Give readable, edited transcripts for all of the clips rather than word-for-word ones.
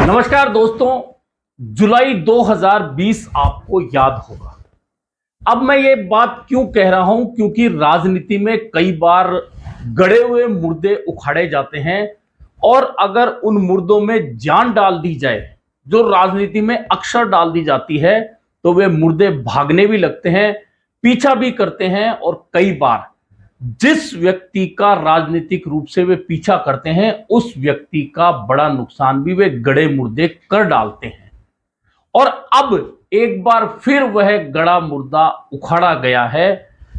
नमस्कार दोस्तों, जुलाई 2020 आपको याद होगा। अब मैं ये बात क्यों कह रहा हूं, क्योंकि राजनीति में कई बार गड़े हुए मुर्दे उखाड़े जाते हैं और अगर उन मुर्दों में जान डाल दी जाए, जो राजनीति में अक्सर डाल दी जाती है, तो वे मुर्दे भागने भी लगते हैं, पीछा भी करते हैं और कई बार जिस व्यक्ति का राजनीतिक रूप से वे पीछा करते हैं उस व्यक्ति का बड़ा नुकसान भी वे गड़े मुर्दे कर डालते हैं। और अब एक बार फिर वह गड़ा मुर्दा उखाड़ा गया है।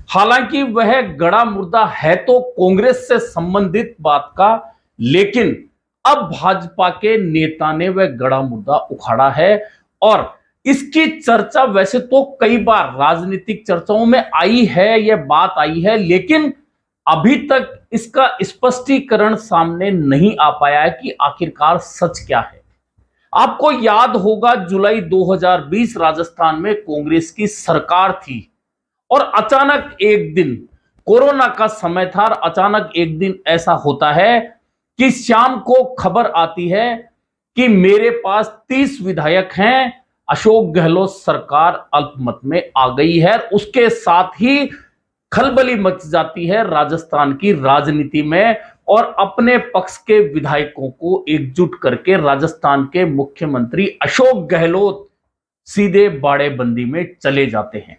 हालांकि वह गड़ा मुर्दा है तो कांग्रेस से संबंधित बात का, लेकिन अब भाजपा के नेता ने वह गड़ा मुर्दा उखाड़ा है और इसकी चर्चा वैसे तो कई बार राजनीतिक चर्चाओं में आई है, यह बात आई है, लेकिन अभी तक इसका स्पष्टीकरण सामने नहीं आ पाया है कि आखिरकार सच क्या है। आपको याद होगा, जुलाई 2020 राजस्थान में कांग्रेस की सरकार थी और अचानक एक दिन, कोरोना का समय था, अचानक एक दिन ऐसा होता है कि शाम को खबर आती है कि मेरे पास 30 विधायक हैं, अशोक गहलोत सरकार अल्पमत में आ गई है। उसके साथ ही खलबली मच जाती है राजस्थान की राजनीति में और अपने पक्ष के विधायकों को एकजुट करके राजस्थान के मुख्यमंत्री अशोक गहलोत सीधे बाड़ेबंदी में चले जाते हैं।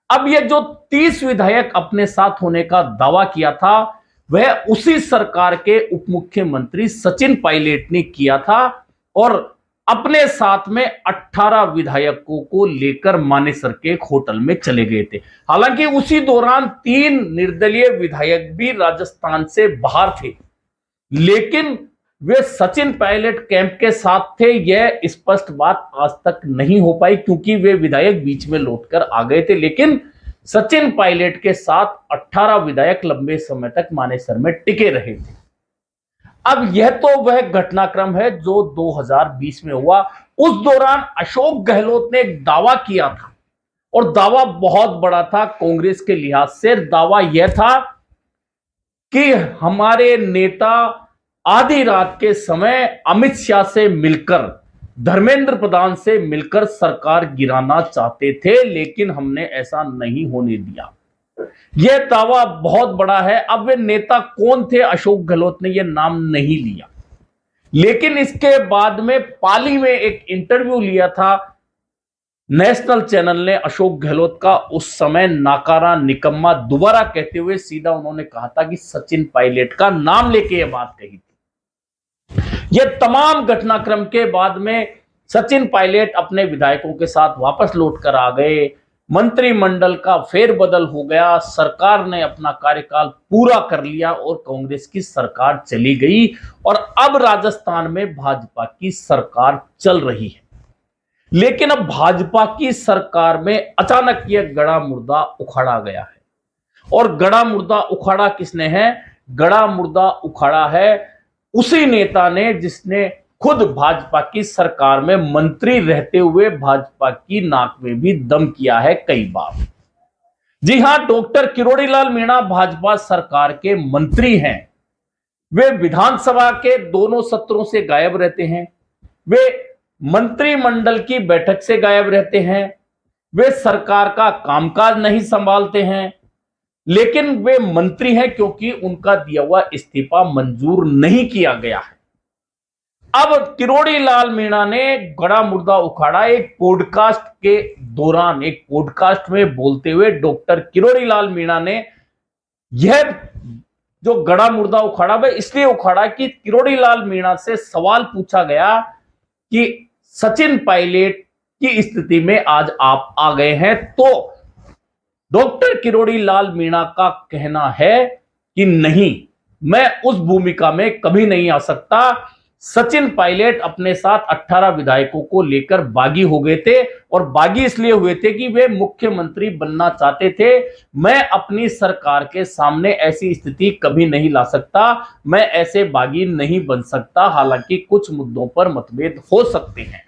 अब यह जो 30 विधायक अपने साथ होने का दावा किया था, वह उसी सरकार के उप मुख्यमंत्री सचिन पायलट ने किया था और अपने साथ में 18 विधायकों को लेकर मानेसर के एक होटल में चले गए थे। हालांकि उसी दौरान 3 निर्दलीय विधायक भी राजस्थान से बाहर थे, लेकिन वे सचिन पायलट कैंप के साथ थे। यह स्पष्ट बात आज तक नहीं हो पाई क्योंकि वे विधायक बीच में लौटकर आ गए थे, लेकिन सचिन पायलट के साथ 18 विधायक लंबे समय तक मानेसर में टिके रहे थे। अब यह तो वह घटनाक्रम है जो 2020 में हुआ। उस दौरान अशोक गहलोत ने एक दावा किया था और दावा बहुत बड़ा था कांग्रेस के लिहाज से। दावा यह था कि हमारे नेता आधी रात के समय अमित शाह से मिलकर, धर्मेंद्र प्रधान से मिलकर सरकार गिराना चाहते थे, लेकिन हमने ऐसा नहीं होने दिया। यह दावा बहुत बड़ा है। अब वे नेता कौन थे, अशोक गहलोत ने यह नाम नहीं लिया, लेकिन इसके बाद में पाली में एक इंटरव्यू लिया था नेशनल चैनल ने अशोक गहलोत का। उस समय नाकारा, निकम्मा दोबारा कहते हुए सीधा उन्होंने कहा था कि सचिन पायलट का नाम लेके यह बात कही थी। यह तमाम घटनाक्रम के बाद में सचिन पायलट अपने विधायकों के साथ वापस लौट कर आ गए, मंत्रिमंडल का फेरबदल हो गया, सरकार ने अपना कार्यकाल पूरा कर लिया और कांग्रेस की सरकार चली गई और अब राजस्थान में भाजपा की सरकार चल रही है। लेकिन अब भाजपा की सरकार में अचानक यह गड़ा मुर्दा उखाड़ा गया है। और गड़ा मुर्दा उखाड़ा किसने है? गड़ा मुर्दा उखाड़ा है उसी नेता ने जिसने खुद भाजपा की सरकार में मंत्री रहते हुए भाजपा की नाक में भी दम किया है कई बार। जी हां, डॉक्टर किरोड़ी लाल मीणा भाजपा सरकार के मंत्री हैं। वे विधानसभा के दोनों सत्रों से गायब रहते हैं, वे मंत्रिमंडल की बैठक से गायब रहते हैं, वे सरकार का कामकाज नहीं संभालते हैं, लेकिन वे मंत्री हैं क्योंकि उनका दिया हुआ इस्तीफा मंजूर नहीं किया गया है। अब किरोड़ी लाल मीणा ने गड़ा मुर्दा उखाड़ा। एक पॉडकास्ट के दौरान, एक पॉडकास्ट में बोलते हुए डॉक्टर किरोड़ी लाल मीणा ने यह जो गड़ा मुर्दा उखाड़ा वह इसलिए उखाड़ा कि किरोड़ी लाल मीणा से सवाल पूछा गया कि सचिन पायलट की स्थिति में आज आप आ गए हैं, तो डॉक्टर किरोड़ी लाल मीणा का कहना है कि नहीं, मैं उस भूमिका में कभी नहीं आ सकता। सचिन पायलट अपने साथ 18 विधायकों को लेकर बागी हो गए थे और बागी इसलिए हुए थे कि वे मुख्यमंत्री बनना चाहते थे। मैं अपनी सरकार के सामने ऐसी स्थिति कभी नहीं ला सकता, मैं ऐसे बागी नहीं बन सकता, हालांकि कुछ मुद्दों पर मतभेद हो सकते हैं।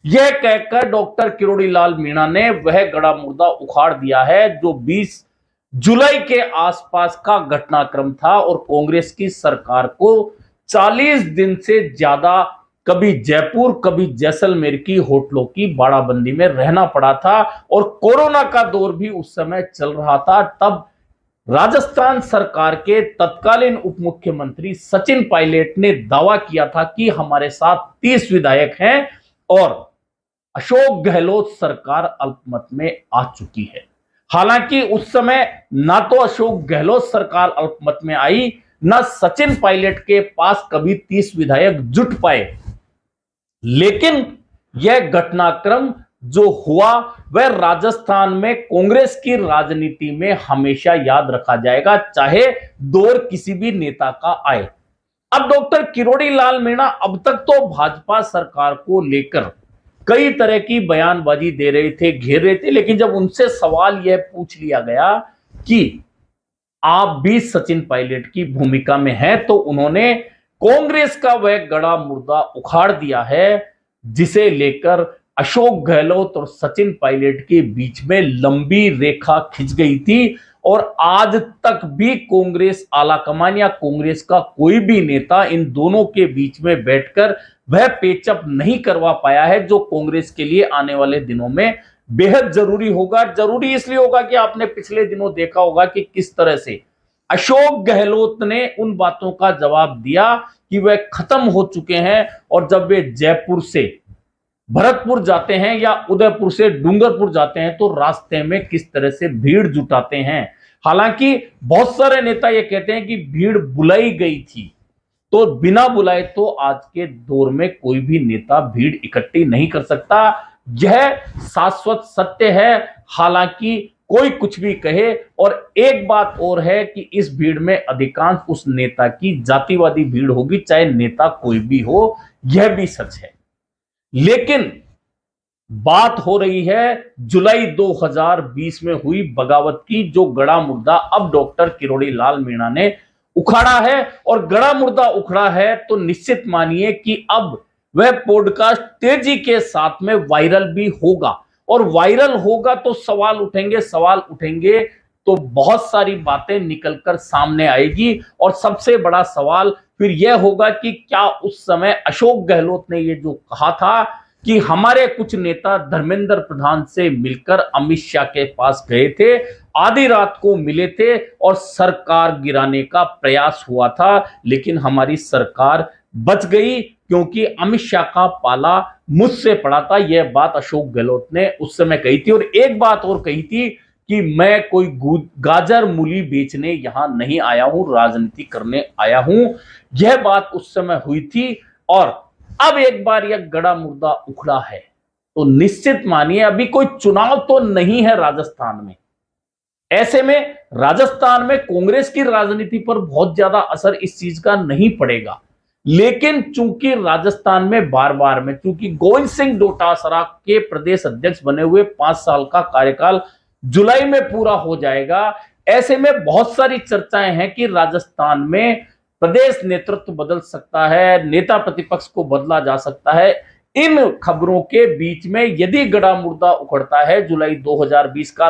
यह कहकर डॉक्टर किरोड़ी लाल मीणा ने वह गड़ा मुर्दा उखाड़ दिया है जो 20 जुलाई के आसपास का घटनाक्रम था और कांग्रेस की सरकार को 40 दिन से ज्यादा कभी जयपुर कभी जैसलमेर की होटलों की बाड़ाबंदी में रहना पड़ा था और कोरोना का दौर भी उस समय चल रहा था। तब राजस्थान सरकार के तत्कालीन उप मुख्यमंत्री सचिन पायलट ने दावा किया था कि हमारे साथ 30 विधायक हैं और अशोक गहलोत सरकार अल्पमत में आ चुकी है। हालांकि उस समय ना तो अशोक गहलोत सरकार अल्पमत में आई, ना सचिन पायलट के पास कभी 30 विधायक जुट पाए, लेकिन यह घटनाक्रम जो हुआ वह राजस्थान में कांग्रेस की राजनीति में हमेशा याद रखा जाएगा, चाहे दौर किसी भी नेता का आए। अब डॉक्टर किरोड़ी लाल मीणा अब तक तो भाजपा सरकार को लेकर कई तरह की बयानबाजी दे रहे थे, घेर रहे थे, लेकिन जब उनसे सवाल यह पूछ लिया गया कि आप भी सचिन पायलट की भूमिका में हैं, तो उन्होंने कांग्रेस का वह गड़ा मुर्दा उखाड़ दिया है जिसे लेकर अशोक गहलोत और सचिन पायलट के बीच में लंबी रेखा खिंच गई थी और आज तक भी कांग्रेस आलाकमान या कांग्रेस का कोई भी नेता इन दोनों के बीच में बैठकर वह पेचअप नहीं करवा पाया है, जो कांग्रेस के लिए आने वाले दिनों में बेहद जरूरी होगा। जरूरी इसलिए होगा कि आपने पिछले दिनों देखा होगा कि किस तरह से अशोक गहलोत ने उन बातों का जवाब दिया कि वह खत्म हो चुके हैं, और जब वे जयपुर से भरतपुर जाते हैं या उदयपुर से डूंगरपुर जाते हैं तो रास्ते में किस तरह से भीड़ जुटाते हैं। हालांकि बहुत सारे नेता ये कहते हैं कि भीड़ बुलाई गई थी, तो बिना बुलाए तो आज के दौर में कोई भी नेता भीड़ इकट्ठी नहीं कर सकता, यह शाश्वत सत्य है। हालांकि कोई कुछ भी कहे, और एक बात और है कि इस भीड़ में अधिकांश उस नेता की जातिवादी भीड़ होगी, चाहे नेता कोई भी हो, यह भी सच है। लेकिन बात हो रही है जुलाई 2020 में हुई बगावत की, जो गड़ा मुर्दा अब डॉक्टर किरोड़ी लाल मीणा ने उखाड़ा है। और गड़ा मुर्दा उखड़ा है तो निश्चित मानिए कि अब वह पॉडकास्ट तेजी के साथ में वायरल भी होगा, और वायरल होगा तो सवाल उठेंगे तो बहुत सारी बातें निकलकर सामने आएगी। और सबसे बड़ा सवाल फिर यह होगा कि क्या उस समय अशोक गहलोत ने यह जो कहा था कि हमारे कुछ नेता धर्मेंद्र प्रधान से मिलकर अमित शाह के पास गए थे, आधी रात को मिले थे और सरकार गिराने का प्रयास हुआ था, लेकिन हमारी सरकार बच गई क्योंकि अमित शाह का पाला मुझसे पड़ा था, यह बात अशोक गहलोत ने उस समय कही थी। और एक बात और कही थी कि मैं कोई गाजर मूली बेचने यहां नहीं आया हूं, राजनीति करने आया हूं, यह बात उस समय हुई थी। और अब एक बार यह गड़ा मुर्दा उखड़ा है तो निश्चित मानिए अभी कोई चुनाव तो नहीं है राजस्थान में, ऐसे में राजस्थान में कांग्रेस की राजनीति पर बहुत ज्यादा असर इस चीज का नहीं पड़ेगा। लेकिन चूंकि राजस्थान में बार बार में चूंकि गोविंद सिंह डोटासरा के प्रदेश अध्यक्ष बने हुए 5 साल का कार्यकाल जुलाई में पूरा हो जाएगा, ऐसे में बहुत सारी चर्चाएं हैं कि राजस्थान में प्रदेश नेतृत्व बदल सकता है, नेता प्रतिपक्ष को बदला जा सकता है। इन खबरों के बीच में यदि गड़ा मुर्दा उखड़ता है जुलाई 2020 का,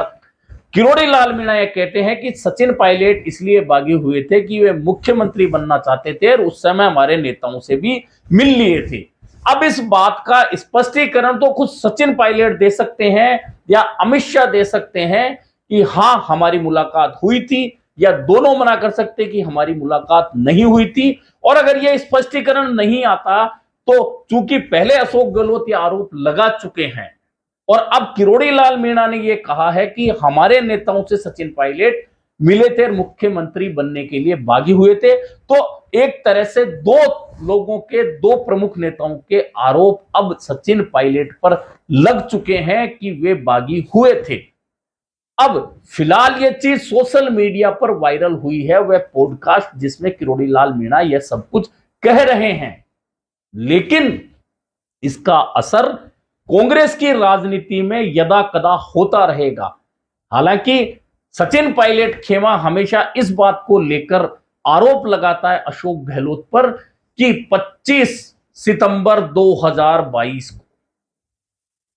किरोड़ी लाल मीणा ये कहते हैं कि सचिन पायलट इसलिए बागी हुए थे कि वे मुख्यमंत्री बनना चाहते थे और उस समय हमारे नेताओं से भी मिल लिए थे। अब इस बात का स्पष्टीकरण तो खुद सचिन पायलट दे सकते हैं या अमित शाह दे सकते हैं कि हां हमारी मुलाकात हुई थी, या दोनों मना कर सकते कि हमारी मुलाकात नहीं हुई थी। और अगर यह स्पष्टीकरण नहीं आता तो चूंकि पहले अशोक गहलोत ये आरोप लगा चुके हैं और अब किरोड़ी लाल मीणा ने यह कहा है कि हमारे नेताओं से सचिन पायलट मिले थे, मुख्यमंत्री बनने के लिए बागी हुए थे, तो एक तरह से दो प्रमुख नेताओं के आरोप अब सचिन पायलट पर लग चुके हैं कि वे बागी हुए थे। अब फिलहाल यह चीज सोशल मीडिया पर वायरल हुई है, वह पॉडकास्ट जिसमें किरोड़ी लाल मीणा यह सब कुछ कह रहे हैं, लेकिन इसका असर कांग्रेस की राजनीति में यदा कदा होता रहेगा। हालांकि सचिन पायलट खेमा हमेशा इस बात को लेकर आरोप लगाता है अशोक गहलोत पर कि 25 सितंबर 2022 को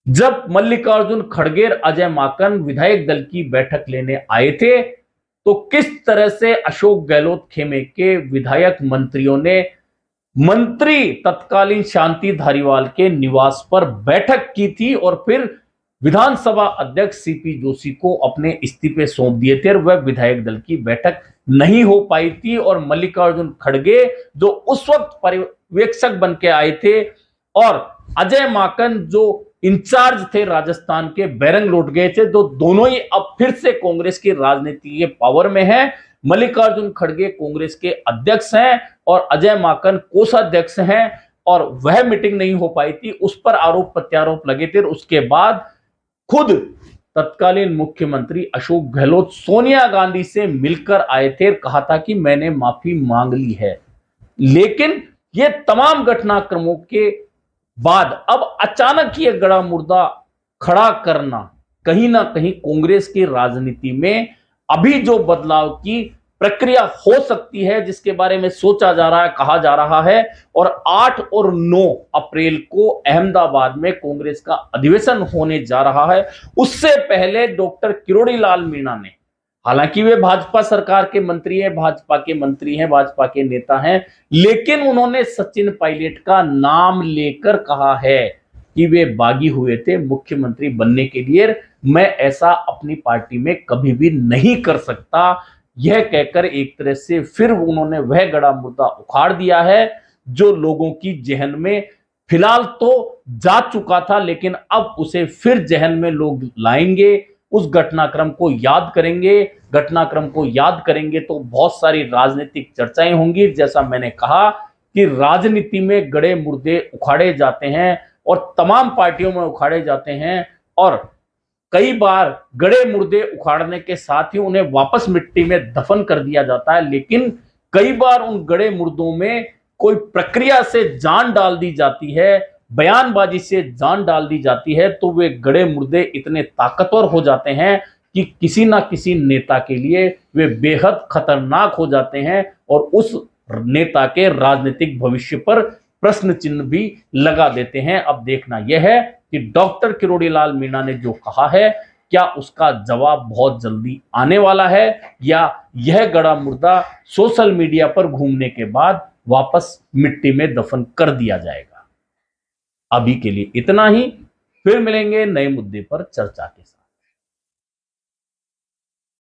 जब मल्लिकार्जुन खड़गे, अजय माकन विधायक दल की बैठक लेने आए थे, तो किस तरह से अशोक गहलोत खेमे के विधायक मंत्रियों ने मंत्री तत्कालीन शांति धारीवाल के निवास पर बैठक की थी और फिर विधानसभा अध्यक्ष सीपी जोशी को अपने इस्तीफे सौंप दिए थे और वह विधायक दल की बैठक नहीं हो पाई थी और मल्लिकार्जुन खड़गे जो उस वक्त पर्यवेक्षक बन के आए थे और अजय माकन जो इंचार्ज थे राजस्थान के, बैरंग लौट गए थे। तो दोनों ही अब फिर से कांग्रेस की राजनीति के पावर में है। मल्लिकार्जुन खड़गे कांग्रेस के अध्यक्ष हैं और अजय माकन कोषाध्यक्ष हैं और वह मीटिंग नहीं हो पाई थी, उस पर आरोप प्रत्यारोप लगे थे। उसके बाद खुद तत्कालीन मुख्यमंत्री अशोक गहलोत सोनिया गांधी से मिलकर आए थे, कहा था कि मैंने माफी मांग ली है। लेकिन ये तमाम घटनाक्रमों के बाद अब अचानक ये गड़ा मुर्दा खड़ा करना कहीं ना कहीं कांग्रेस की राजनीति में अभी जो बदलाव की प्रक्रिया हो सकती है, जिसके बारे में सोचा जा रहा है, कहा जा रहा है। और 8 और 9 अप्रैल को अहमदाबाद में कांग्रेस का अधिवेशन होने जा रहा है। उससे पहले डॉक्टर किरोड़ी लाल मीणा ने, हालांकि वे भाजपा सरकार के मंत्री हैं, भाजपा के मंत्री हैं, भाजपा के नेता हैं, लेकिन उन्होंने सचिन पायलट का नाम लेकर कहा है कि वे बागी हुए थे मुख्यमंत्री बनने के लिए, मैं ऐसा अपनी पार्टी में कभी भी नहीं कर सकता। यह कहकर एक तरह से फिर उन्होंने वह गड़ा मुर्दा उखाड़ दिया है जो लोगों की जहन में फिलहाल तो जा चुका था, लेकिन अब उसे फिर जहन में लोग लाएंगे, उस घटनाक्रम को याद करेंगे। घटनाक्रम को याद करेंगे तो बहुत सारी राजनीतिक चर्चाएं होंगी। जैसा मैंने कहा कि राजनीति में गड़े मुर्दे उखाड़े जाते हैं और तमाम पार्टियों में उखाड़े जाते हैं और कई बार गड़े मुर्दे उखाड़ने के साथ ही उन्हें वापस मिट्टी में दफन कर दिया जाता है, लेकिन कई बार उन गड़े मुर्दों में कोई प्रक्रिया से जान डाल दी जाती है, बयानबाजी से जान डाल दी जाती है, तो वे गड़े मुर्दे इतने ताकतवर हो जाते हैं कि किसी ना किसी नेता के लिए वे बेहद खतरनाक हो जाते हैं और उस नेता के राजनीतिक भविष्य पर प्रश्न चिन्ह भी लगा देते हैं। अब देखना यह है कि डॉक्टर किरोड़ी लाल मीणा ने जो कहा है, क्या उसका जवाब बहुत जल्दी आने वाला है या यह गड़ा मुर्दा सोशल मीडिया पर घूमने के बाद वापस मिट्टी में दफन कर दिया जाएगा। अभी के लिए इतना ही, फिर मिलेंगे नए मुद्दे पर चर्चा के साथ।